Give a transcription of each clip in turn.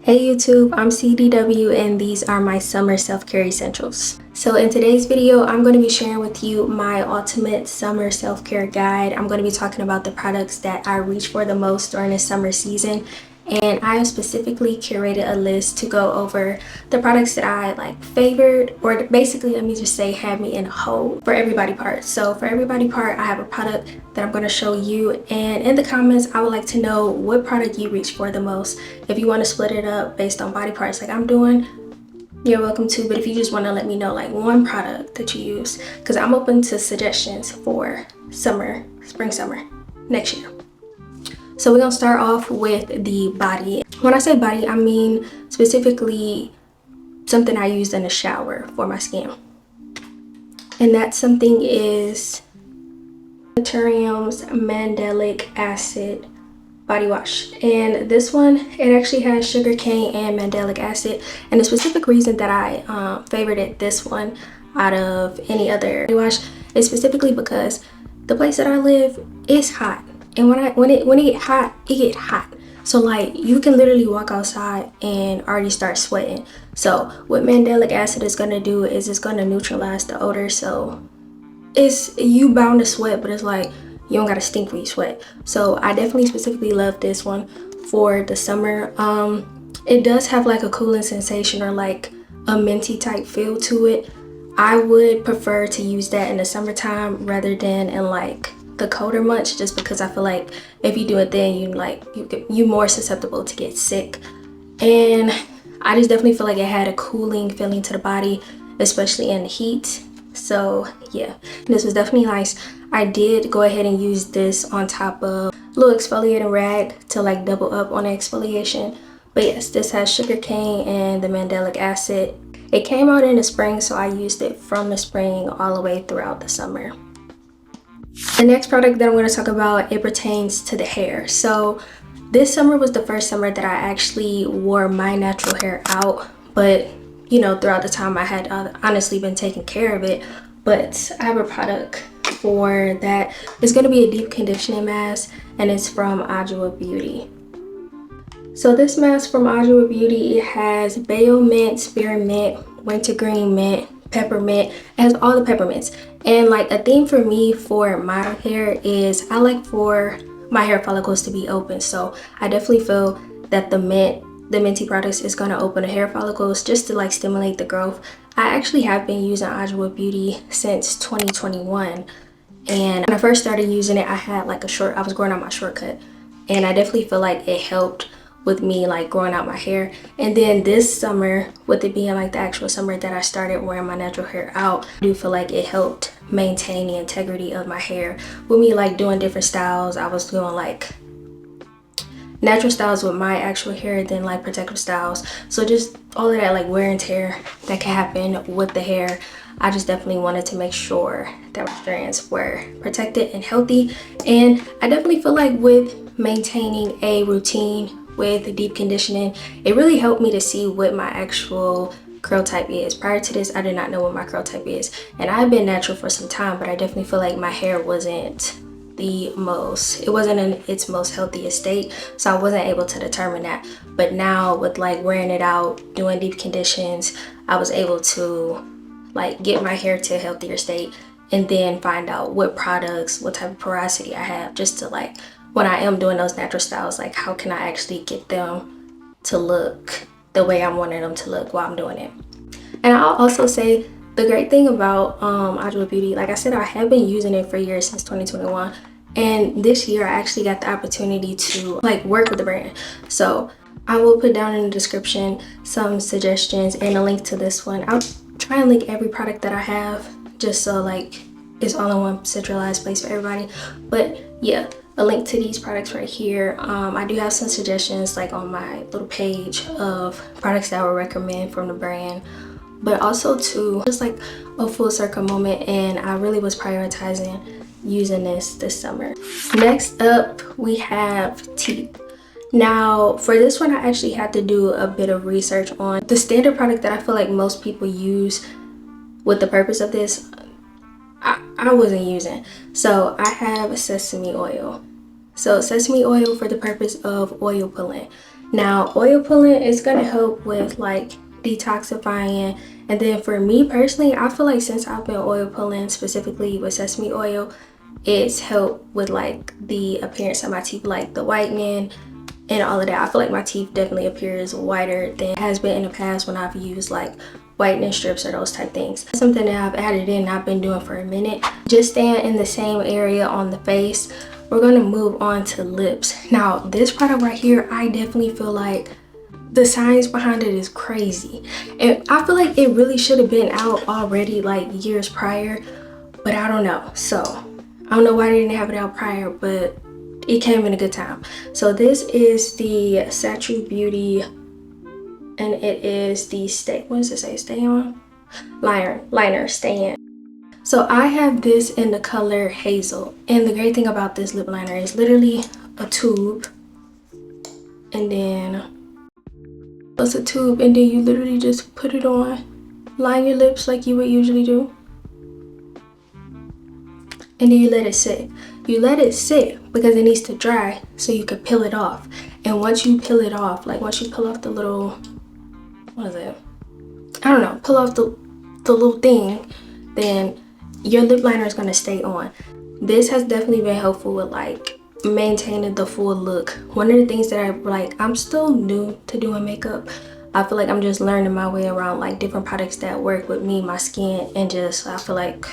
Hey YouTube, I'm CDW and these are my summer self-care essentials. So in today's video, I'm going to be sharing with you my ultimate summer self-care guide. I'm going to be talking about the products that I reach for the most during the summer season. And I have specifically curated a list to go over the products that I favored, or basically let me just say have me in a hole for every body part. So for every body part, I have a product that I'm going to show you, and in the comments I would like to know what product you reach for the most. If you want to split it up based on body parts like I'm doing, you're welcome to, but if you just want to let me know like one product that you use, because I'm open to suggestions for spring summer next year. So we're gonna start off with the body. When I say body, I mean specifically something I use in the shower for my skin. And that something is Naturium's Mandelic Acid body wash. And this one, it actually has sugarcane and mandelic acid. And the specific reason that I favorited this one out of any other body wash is specifically because the place that I live is hot. And when it get hot, it get hot. So like you can literally walk outside and already start sweating. So what mandelic acid is gonna do is it's gonna neutralize the odor. So it's you bound to sweat, but it's like you don't gotta stink when you sweat. So I definitely specifically love this one for the summer. It does have like a cooling sensation or like a minty type feel to it. I would prefer to use that in the summertime rather than in like the colder months, just because I feel like if you do it then you more susceptible to get sick. And I just definitely feel like it had a cooling feeling to the body, especially in the heat. So yeah, this was definitely nice. I did go ahead and use this on top of a little exfoliating rag to like double up on the exfoliation. But yes, this has sugarcane and the mandelic acid. It came out in the spring, so I used it from the spring all the way throughout the summer. The next product that I'm going to talk about, it pertains to the hair. So this summer was the first summer that I actually wore my natural hair out, but you know, throughout the time I had honestly been taking care of it. But I have a product for that. It's going to be a deep conditioning mask, and it's from Adwoa Beauty. So this mask from Adwoa Beauty, it has bayo mint, spearmint, wintergreen mint, peppermint. It has all the peppermints. And like a theme for me for my hair is I like for my hair follicles to be open. So I definitely feel that the minty products is going to open the hair follicles just to like stimulate the growth. I actually have been using Adwoa Beauty since 2021. And when I first started using it, I had like I was growing out my shortcut. And I definitely feel like it helped with me like growing out my hair. And then this summer, with it being like the actual summer that I started wearing my natural hair out, I do feel like it helped maintain the integrity of my hair. With me like doing different styles, I was doing like natural styles with my actual hair, then like protective styles. So just all of that like wear and tear that can happen with the hair, I just definitely wanted to make sure that my strands were protected and healthy. And I definitely feel like with maintaining a routine with deep conditioning, it really helped me to see what my actual curl type is. Prior to this, I did not know what my curl type is, and I've been natural for some time, but I definitely feel like my hair wasn't it wasn't in its most healthiest state, so I wasn't able to determine that. But now with like wearing it out, doing deep conditions, I was able to like get my hair to a healthier state, and then find out what products, what type of porosity I have, just to like when I am doing those natural styles, like how can I actually get them to look the way I'm wanting them to look while I'm doing it. And I'll also say the great thing about Adwoa Beauty, like I said, I have been using it for years, since 2021. And this year I actually got the opportunity to like work with the brand. So I will put down in the description some suggestions and a link to this one. I'll try and link every product that I have, just so like it's all in one centralized place for everybody. But yeah, a link to these products right here. I do have some suggestions like on my little page of products that I would recommend from the brand, but also too just like a full circle moment, and I really was prioritizing using this summer. Next up, we have teeth. Now for this one, I actually had to do a bit of research on the standard product that I feel like most people use with the purpose of this. I wasn't using. So I have sesame oil. So sesame oil for the purpose of oil pulling. Now oil pulling is going to help with like detoxifying, and then for me personally, I feel like since I've been oil pulling specifically with sesame oil, it's helped with like the appearance of my teeth, like the whitening and all of that. I feel like my teeth definitely appears whiter than it has been in the past when I've used like whitening strips or those type things. Something that I've added in, I've been doing for a minute. Just staying in the same area on the face, we're going to move on to lips. Now this product right here, I definitely feel like the science behind it is crazy, and I feel like it really should have been out already like years prior, but I don't know. So I don't know why they didn't have it out prior, but it came in a good time. So this is the Sachu Beauty, and it is the what does it say? Stay on? Liner, stay in. So I have this in the color Hazel, and the great thing about this lip liner is literally a tube, and then it's a tube, and then you literally just put it on, line your lips like you would usually do, and then you let it sit. You let it sit because it needs to dry so you can peel it off. And once you peel it off, like once you peel off the little, what is it? I don't know, pull off the little thing, then your lip liner is going to stay on. This has definitely been helpful with like maintaining the full look. One of the things that I'm still new to doing makeup. I feel like I'm just learning my way around like different products that work with me, my skin, and just I feel like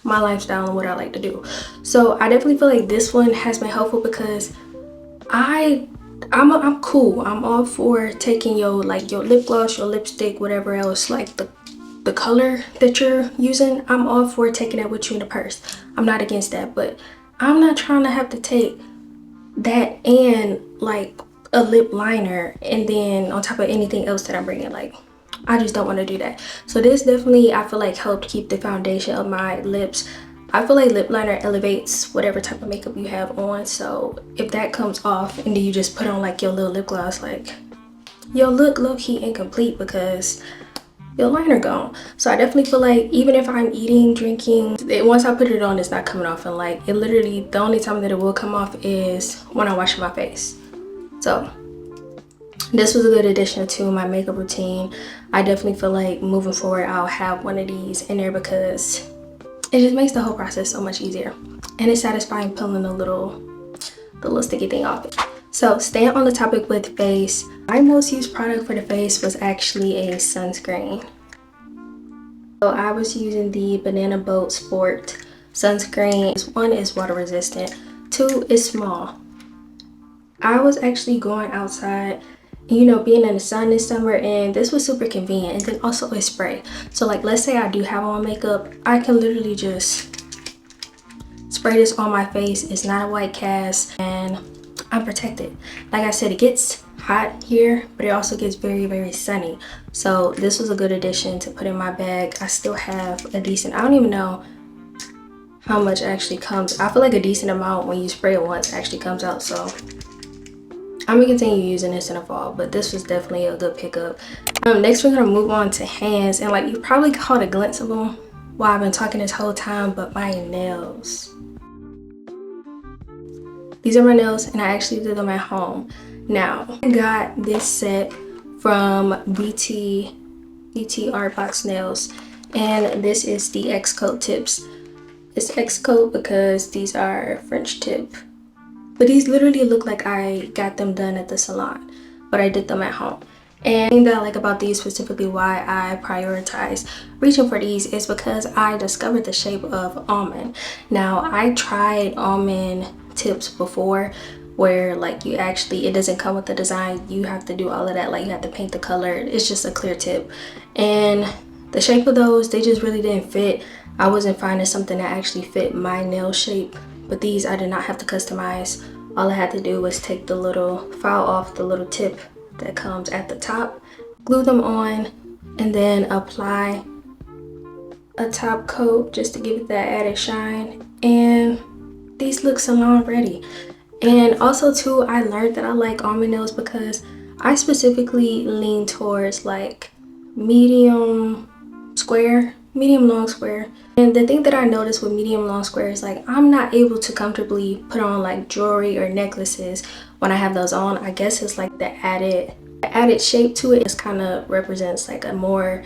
my lifestyle and what I like to do. So I definitely feel like this one has been helpful because I'm cool. I'm all for taking your lip gloss, your lipstick, whatever else, like the color that you're using. I'm all for taking that with you in the purse. I'm not against that, but I'm not trying to have to take that and like a lip liner and then on top of anything else that I'm bringing. Like, I just don't want to do that. So this definitely, I feel like, helped keep the foundation of my lips. I feel like lip liner elevates whatever type of makeup you have on. So if that comes off and then you just put on like your little lip gloss, like you'll look low-key incomplete because your liner gone. So I definitely feel like even if I'm eating, drinking, once I put it on, it's not coming off. And like it literally, the only time that it will come off is when I wash my face. So this was a good addition to my makeup routine. I definitely feel like moving forward I'll have one of these in there because it just makes the whole process so much easier, and it's satisfying peeling the little sticky thing off. So staying on the topic with face, my most used product for the face was actually a sunscreen. So I was using the Banana Boat Sport sunscreen. One is water resistant, two is small. I was actually going outside, you know, being in the sun this summer, and this was super convenient. And then also a spray. So like, let's say I do have on makeup, I can literally just spray this on my face. It's not a white cast and I'm protected. Like I said, it gets hot here, but it also gets very, very sunny. So this was a good addition to put in my bag. I still have a decent, I don't even know how much actually comes. I feel like a decent amount when you spray it once actually comes out. So I'm gonna continue using this in the fall, but this was definitely a good pickup. Next we're gonna move on to hands, and like you probably caught a glimpse of them while I've been talking this whole time, but my nails. These are my nails, and I actually did them at home. Now, I got this set from BT Art Box Nails, and this is the X-Coat tips. It's X-Coat because these are French tip. But these literally look like I got them done at the salon, but I did them at home. And the thing that I like about these, specifically why I prioritize reaching for these, is because I discovered the shape of almond. Now, I tried almond tips before where like you actually, it doesn't come with the design. You have to do all of that, like you have to paint the color. It's just a clear tip. And the shape of those, they just really didn't fit. I wasn't finding something that actually fit my nail shape. But these I did not have to customize. All I had to do was take the little file off the little tip that comes at the top, glue them on, and then apply a top coat just to give it that added shine. And these look salon ready. And also too, I learned that I like almond nails because I specifically lean towards like medium square medium long square. And the thing that I noticed with medium long square is like I'm not able to comfortably put on like jewelry or necklaces when I have those on. I guess it's like the added shape to it. It kind of represents like a more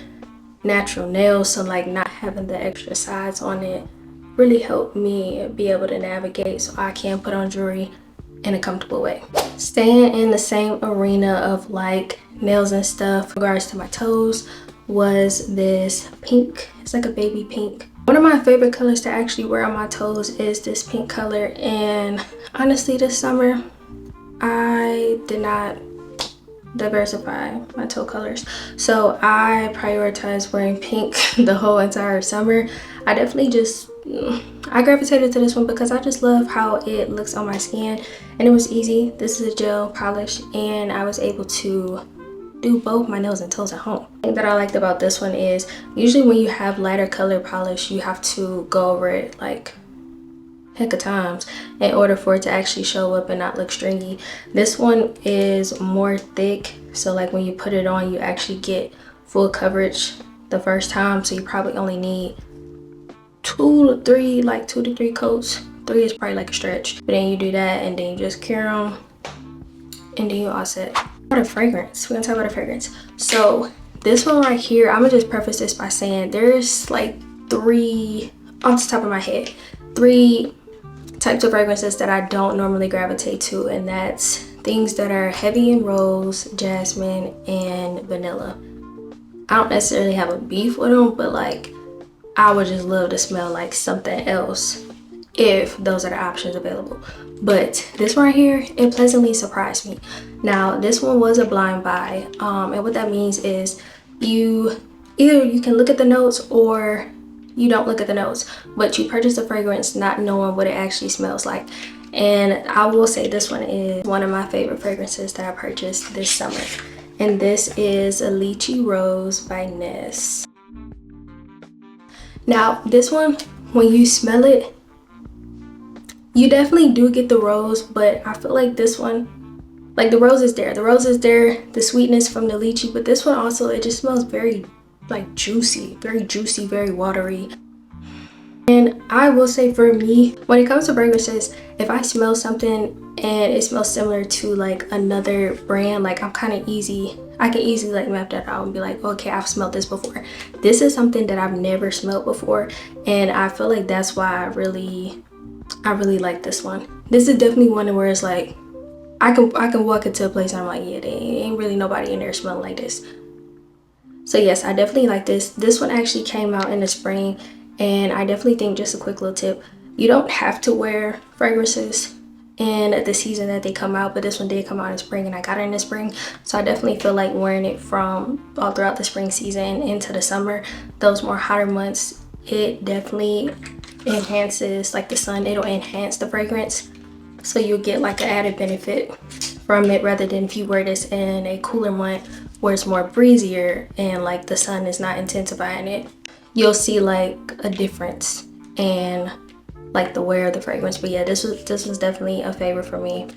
natural nail, so like not having the extra sides on it really helped me be able to navigate so I can put on jewelry in a comfortable way. Staying in the same arena of like nails and stuff, in regards to my toes, was this pink. It's like a baby pink. One of my favorite colors to actually wear on my toes is this pink color, and honestly this summer I did not diversify my toe colors, so I prioritize wearing pink the whole entire summer. I definitely I gravitated to this one because I just love how it looks on my skin, and it was easy. This is a gel polish, and I was able to do both my nails and toes at home. The thing that I liked about this one is usually when you have lighter color polish, you have to go over it like heck of times in order for it to actually show up and not look stringy. This one is more thick, so like when you put it on, you actually get full coverage the first time, so you probably only need 2 to 3 coats. 3 is probably like a stretch, but then you do that and then you just cure them and then you're all set. About a fragrance, we're gonna talk about a fragrance. So this one right here, I'm gonna just preface this by saying there's like 3 off the top of my head, 3 types of fragrances that I don't normally gravitate to, and that's things that are heavy in rose, jasmine, and vanilla. I don't necessarily have a beef with them, but like I would just love to smell like something else if those are the options available. But this one right here, it pleasantly surprised me. Now this one was a blind buy, and what that means is either you can look at the notes or you don't look at the notes, but you purchase a fragrance not knowing what it actually smells like. And I will say this one is one of my favorite fragrances that I purchased this summer, and this is a Lychee Rose by Ness. Now this one, when you smell it, you definitely do get the rose, but I feel like this one, like the rose is there, the sweetness from the lychee, but this one also, it just smells very like juicy, very watery. And I will say for me, when it comes to fragrances, if I smell something and it smells similar to like another brand, like I can easily like map that out and be like, okay, I've smelled this before. This is something that I've never smelled before, and I feel like that's why I really like this one. This is definitely one where it's like I can walk into a place and I'm like, yeah, there ain't really nobody in there smelling like this. So yes, I definitely like this. This one actually came out in the spring, and I definitely think, just a quick little tip, you don't have to wear fragrances in the season that they come out, but this one did come out in spring and I got it in the spring, so I definitely feel like wearing it from all throughout the spring season into the summer, those more hotter months. It definitely enhances, like the sun, it'll enhance the fragrance, so you'll get like an added benefit from it, rather than if you wear this in a cooler month where it's more breezier and like the sun is not intensifying it. You'll see like a difference in like the wear of the fragrance. But yeah, this was definitely a favorite for me.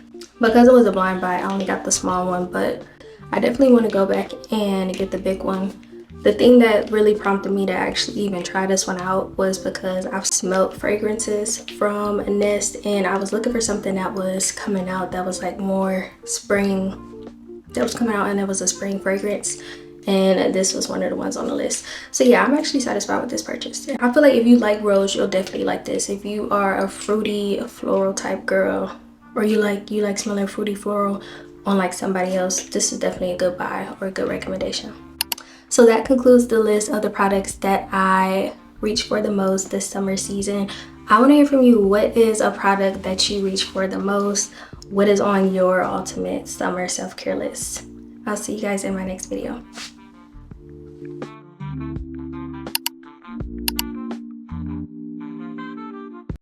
Because it was a blind buy, I only got the small one, but I definitely want to go back and get the big one. The thing that really prompted me to actually even try this one out was because I've smelled fragrances from Nest, and I was looking for something that was coming out that was like more spring, that was coming out, and it was a spring fragrance, and this was one of the ones on the list. So yeah, I'm actually satisfied with this purchase. I feel like if you like rose, you'll definitely like this. If you are a fruity, floral type girl, or you like smelling fruity floral on like somebody else, this is definitely a good buy or a good recommendation. So that concludes the list of the products that I reach for the most this summer season. I want to hear from you. What is a product that you reach for the most? What is on your ultimate summer self-care list? I'll see you guys in my next video.